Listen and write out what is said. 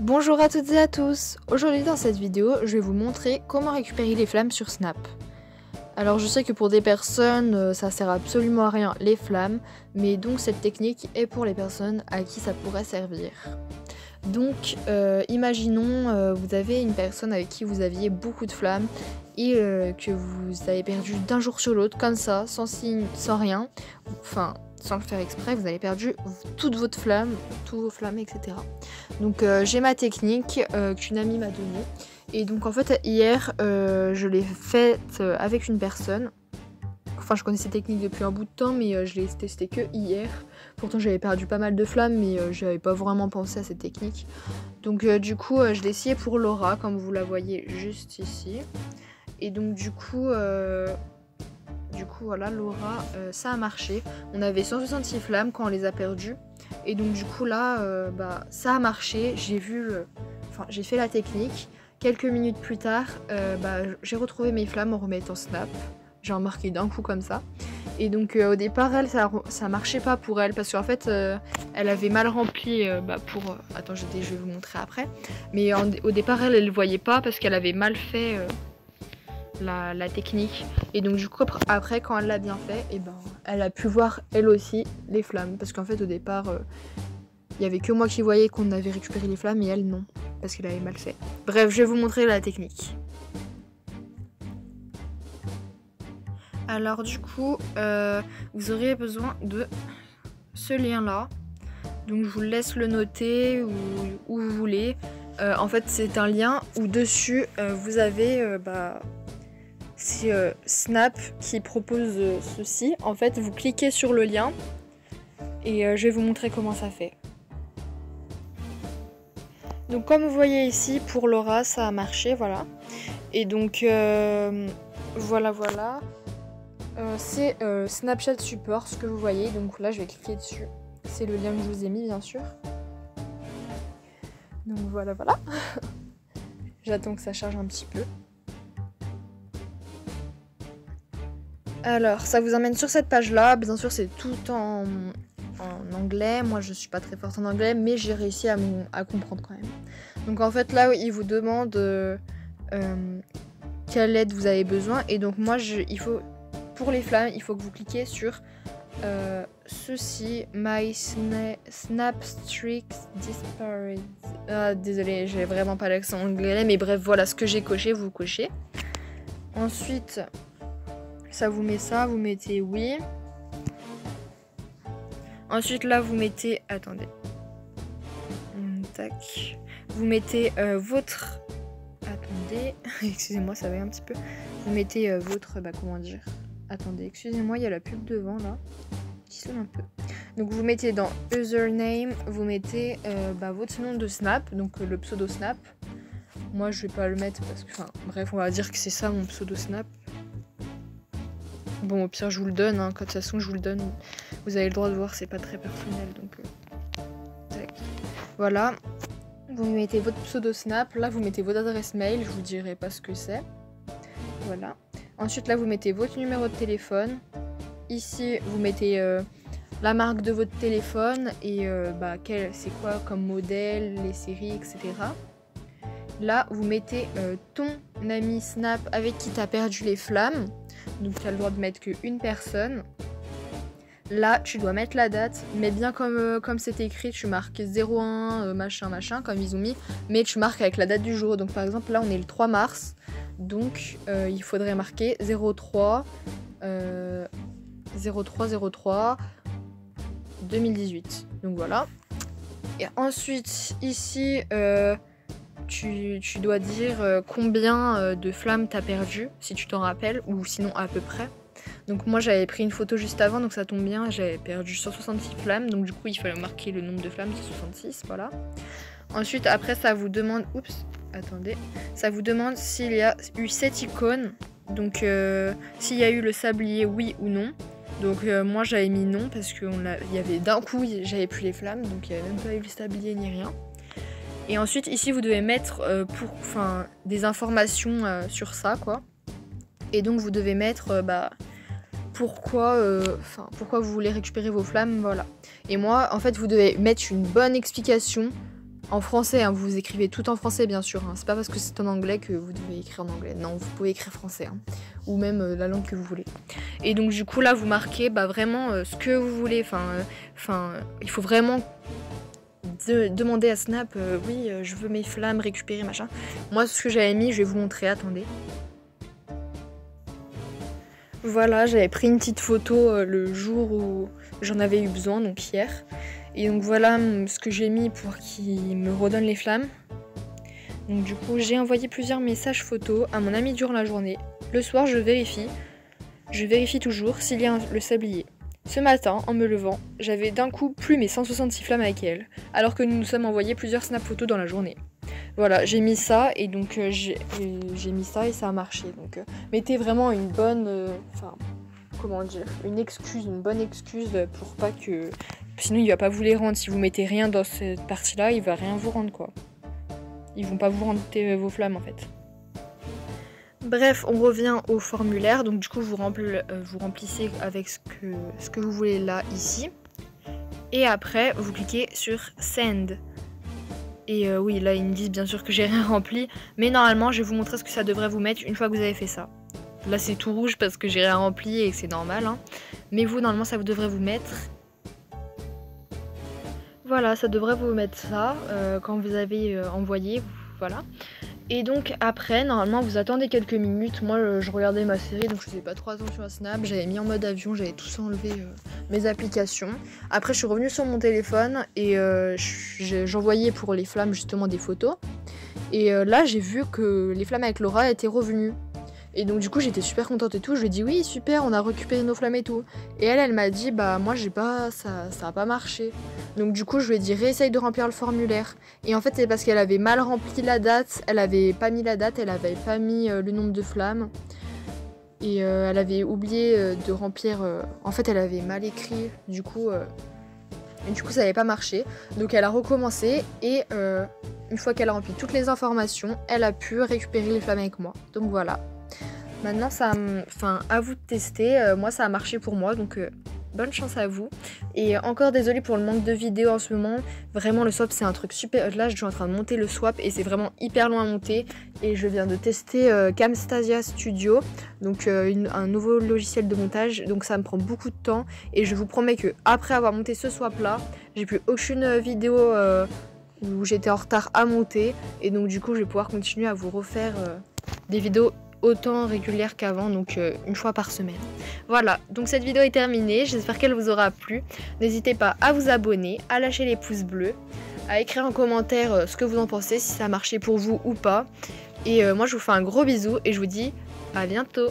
Bonjour à toutes et à tous. Aujourd'hui dans cette vidéo, je vais vous montrer comment récupérer les flammes sur Snap. Alors je sais que pour des personnes, ça sert absolument à rien les flammes, mais donc cette technique est pour les personnes à qui ça pourrait servir. Donc imaginons vous avez une personne avec qui vous aviez beaucoup de flammes et que vous avez perdu d'un jour sur l'autre comme ça, sans signe, sans rien, enfin sans le faire exprès, vous avez perdu toutes vos flammes, etc. Donc j'ai ma technique qu'une amie m'a donnée. Et donc en fait hier je l'ai faite avec une personne. Enfin je connais cette technique depuis un bout de temps mais je l'ai testé que hier. Pourtant j'avais perdu pas mal de flammes mais j'avais pas vraiment pensé à cette technique. Donc du coup je l'ai essayé pour Laura comme vous la voyez juste ici. Et donc du coup voilà Laura ça a marché. On avait 166 flammes quand on les a perdues. Et donc du coup là ça a marché. J'ai fait la technique. Quelques minutes plus tard j'ai retrouvé mes flammes en remettant Snap. J'ai remarqué d'un coup comme ça. Et donc au départ elle ça marchait pas pour elle parce qu'en fait elle avait mal rempli attends je vais vous montrer après. Mais au départ elle le voyait pas parce qu'elle avait mal fait la technique. Et donc du coup après quand elle l'a bien fait, et elle a pu voir elle aussi les flammes. Parce qu'en fait au départ il y avait que moi qui voyais qu'on avait récupéré les flammes et elle non. Parce qu'elle avait mal fait. Bref, je vais vous montrer la technique. Alors du coup vous aurez besoin de ce lien là. Donc je vous laisse le noter où vous voulez. En fait c'est un lien où dessus vous avez c'est Snap qui propose ceci. En fait vous cliquez sur le lien et je vais vous montrer comment ça fait. Donc comme vous voyez ici pour Laura ça a marché, voilà. Et donc voilà. C'est Snapchat Support ce que vous voyez. Donc là je vais cliquer dessus. C'est le lien que je vous ai mis bien sûr. Donc voilà. J'attends que ça charge un petit peu. Alors ça vous emmène sur cette page là. Bien sûr c'est tout en anglais. Moi je suis pas très forte en anglais mais j'ai réussi à comprendre quand même. Donc en fait là il vous demande quelle aide vous avez besoin. Et donc moi pour les flammes il faut que vous cliquez sur ceci, My Snap Streaks Disappeared. Désolée, j'ai vraiment pas l'accent anglais, mais bref, voilà ce que j'ai coché, vous cochez. Ensuite, ça vous met ça, vous mettez oui. Ensuite, là, vous mettez. Attendez. Tac. Vous mettez votre. Attendez. Excusez-moi, ça va un petit peu. Vous mettez votre. Comment dire. Attendez, excusez-moi, il y a la pub devant là qui sonne un peu. Donc vous mettez dans username, vous mettez votre nom de Snap, donc le pseudo Snap. Moi je vais pas le mettre parce que, bref, on va dire que c'est ça mon pseudo Snap. Bon, au pire je vous le donne, de toute façon je vous le donne. Vous avez le droit de voir, c'est pas très personnel, donc tac. Voilà. Vous mettez votre pseudo Snap, là vous mettez votre adresse mail, je vous dirai pas ce que c'est. Voilà. Ensuite là vous mettez votre numéro de téléphone. Ici vous mettez la marque de votre téléphone et c'est quoi comme modèle, les séries, etc. Là vous mettez ton ami Snap avec qui tu as perdu les flammes. Donc tu as le droit de mettre qu'une personne. Là tu dois mettre la date, mais bien comme c'est écrit, tu marques 01 machin comme ils ont mis, mais tu marques avec la date du jour. Donc par exemple là on est le 3 mars. Donc il faudrait marquer 03 2018. Donc voilà. Et ensuite ici tu dois dire combien de flammes t'as perdu, si tu t'en rappelles, ou sinon à peu près. Donc moi j'avais pris une photo juste avant, donc ça tombe bien, j'avais perdu 166 flammes, donc du coup il fallait marquer le nombre de flammes, c'est 66, voilà. Ensuite après ça vous demande, ça vous demande s'il y a eu cette icône, donc s'il y a eu le sablier oui ou non. Donc moi j'avais mis non parce qu'il y avait d'un coup j'avais plus les flammes, donc il n'y avait même pas eu le sablier ni rien. Et ensuite ici vous devez mettre des informations sur ça quoi. Et donc vous devez mettre pourquoi vous voulez récupérer vos flammes, voilà. Et moi en fait vous devez mettre une bonne explication En français, hein, vous écrivez tout en français bien sûr, hein. C'est pas parce que c'est en anglais que vous devez écrire en anglais. Non, vous pouvez écrire français, hein. Ou même la langue que vous voulez. Et donc du coup là vous marquez vraiment ce que vous voulez. Il faut vraiment demander à Snap, oui je veux mes flammes récupérer machin. Moi ce que j'avais mis, je vais vous montrer, attendez. Voilà, j'avais pris une petite photo le jour où j'en avais eu besoin, donc hier. Et donc voilà ce que j'ai mis pour qu'il me redonne les flammes. Donc du coup j'ai envoyé plusieurs messages photos à mon ami durant la journée. Le soir je vérifie toujours s'il y a le sablier. Ce matin, en me levant, j'avais d'un coup plus mes 166 flammes avec elle, alors que nous nous sommes envoyé plusieurs snap photos dans la journée. Voilà, j'ai mis ça et donc j'ai mis ça et ça a marché. Donc mettez vraiment une bonne, une bonne excuse pour pas que, sinon il va pas vous les rendre. Si vous mettez rien dans cette partie-là, il va rien vous rendre quoi. Ils vont pas vous rendre vos flammes en fait. Bref, on revient au formulaire. Donc du coup, vous remplissez avec ce que vous voulez là, ici. Et après, vous cliquez sur Send. Et oui, là, ils me disent bien sûr que j'ai rien rempli. Mais normalement, je vais vous montrer ce que ça devrait vous mettre une fois que vous avez fait ça. Là, c'est tout rouge parce que j'ai rien rempli et que c'est normal, hein. Mais vous, normalement, ça devrait vous mettre... Voilà, ça devrait vous mettre ça quand vous avez envoyé, voilà. Et donc après, normalement, vous attendez quelques minutes. Moi, je regardais ma série, donc je faisais pas trop attention à Snap. J'avais mis en mode avion, j'avais tout enlevé mes applications. Après, je suis revenue sur mon téléphone et j'envoyais pour les flammes justement des photos. Et là, j'ai vu que les flammes avec Laura étaient revenues. Et donc du coup j'étais super contente et tout, je lui ai dit oui super, on a récupéré nos flammes et tout. Et elle m'a dit bah moi j'ai pas, ça a pas marché. Donc du coup je lui ai dit réessaye de remplir le formulaire. Et en fait c'est parce qu'elle avait mal rempli la date, elle avait pas mis la date, elle avait pas mis le nombre de flammes. Et elle avait oublié de remplir, en fait elle avait mal écrit, du coup ça n'avait pas marché. Donc elle a recommencé et une fois qu'elle a rempli toutes les informations, elle a pu récupérer les flammes avec moi. Donc voilà. Maintenant, à vous de tester. Moi, ça a marché pour moi, donc bonne chance à vous. Et encore désolée pour le manque de vidéos en ce moment. Vraiment, le swap, c'est un truc super... Là, je suis en train de monter le swap et c'est vraiment hyper long à monter. Et je viens de tester Camtasia Studio, donc un nouveau logiciel de montage. Donc ça me prend beaucoup de temps. Et je vous promets que après avoir monté ce swap-là, j'ai plus aucune vidéo où j'étais en retard à monter. Et donc du coup, je vais pouvoir continuer à vous refaire des vidéos autant régulière qu'avant, donc une fois par semaine. Voilà, donc cette vidéo est terminée, j'espère qu'elle vous aura plu. N'hésitez pas à vous abonner, à lâcher les pouces bleus, à écrire en commentaire ce que vous en pensez, si ça a marché pour vous ou pas. Et moi je vous fais un gros bisou et je vous dis à bientôt.